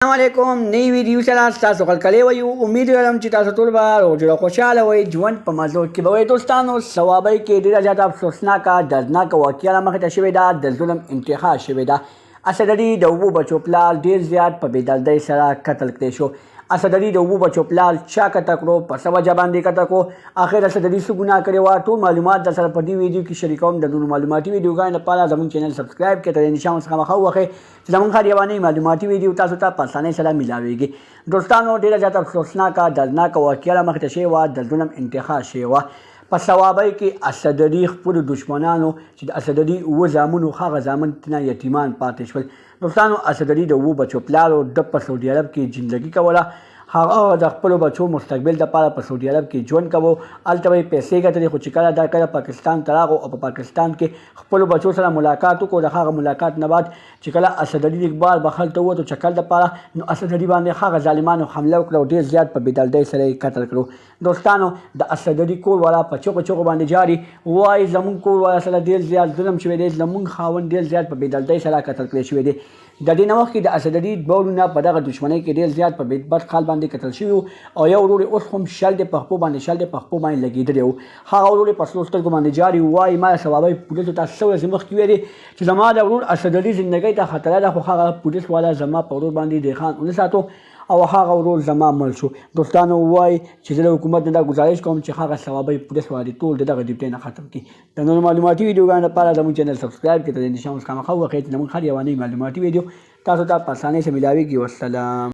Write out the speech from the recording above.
السلام علیکم نئی ویډیو سره تاسو خلکلې وایو امید لرم چې تاسو ټول به روغ خوشاله وئ ژوند په مزو کې به وئ دوستانو ثوابۍ کې ډېره زیاته افسوسناکه دردناکه واقعه رامخې ته شوې ده د ظلم انتها شوې ده اسدعلي د اوبو بچو پلار ډېر زیات په بېدردۍ سره قتل کړی شو اسدعلي د اوبو بچو پلار چا قتل کړو په څه وجه باندې قتل کړو آخر اسدعلي څه ګناه کړې وه ټول معلومات در سره په دې ویډیو کې شریکوم د نورو معلوماتي ویډیوګانو لپاره زموږ چینل سبسکرایب کړئ تر نشان څخه مخه ووهئ چې زموږ هر یوه نوې معلوماتي ویډیو تاسو ته په اسانۍ سره میلاویږي دوستانو ډېره زیاته افسوسناکه دردناکه واقعه رامخې ته شوې وه د ظلم انتها شوې وه په ثوابۍ کې اسدعلي خپلو دشمنانو چې د اسدعلي اووه زامنو هغه زامن نه یتیمان پاتې شول دوستانو اسدعلي د اووه بچو پلار و د په سعودي عرب کې زندګي کوله هغه د خپلو بچو مستقبل دپاره په سعودي عرب کې ژوند کوو هلته به یې پیسې ګټلې خو چې کله دا کله پاکستان ته راغو او په پاکستان کې خپلو بچو سره ملاقات وکړو د هغه ملاقات نه بعد چې کله اسدعلي اقبال به هلته ووتو چکر دپاره نو اسدعلي باندې هغه ظالمانو حمله وکړه او ډېر زیات په بېدردۍ سره یې قتل کړو دوستانو د اسدعلي کور والا په چغو چغو باندې جاري وایي زموږ کور والا سره ډېر زیات ظلم شوی دی زموږ خاوند ډېر زیات په بېدردۍ سره قتل کړی شوی دی د دې نه مخکې د اسدعلي دوه ورونه په دغه دښمنۍ کې ډېر زیات په بد حال باندې قتل شوي وو او یو ورور یې اوس هم شل د پښپو باندې لګېدلی وو هغه ورور یې په سرو سترګو باندې جاري وایي ما ثوابۍ پولیسو ته څه ورځې مخکې ویلې چې زما د ورور اسدعلي زندګۍ ته خطره ده خو هغه پولیس والا زما په ورور باندې دیخان ونه ساتو او هغه ورور زما مړ شو دوستانو وایي چې زه د حکومت نه دا ګزارش کوم چې هغه ثوابۍ پولیس والا ټول د دغه ډیوټۍ نه ختم کړي د نورو معلوماتي ویډیوګانو لپاره زموږ چینل سبسکرایب کړئ تر دې نشان څخه مخه ووهئ چې زموږ هر یوه نوې معلوماتي ویډیو تاسو ته په اسانۍ سره میلاویږي والسلام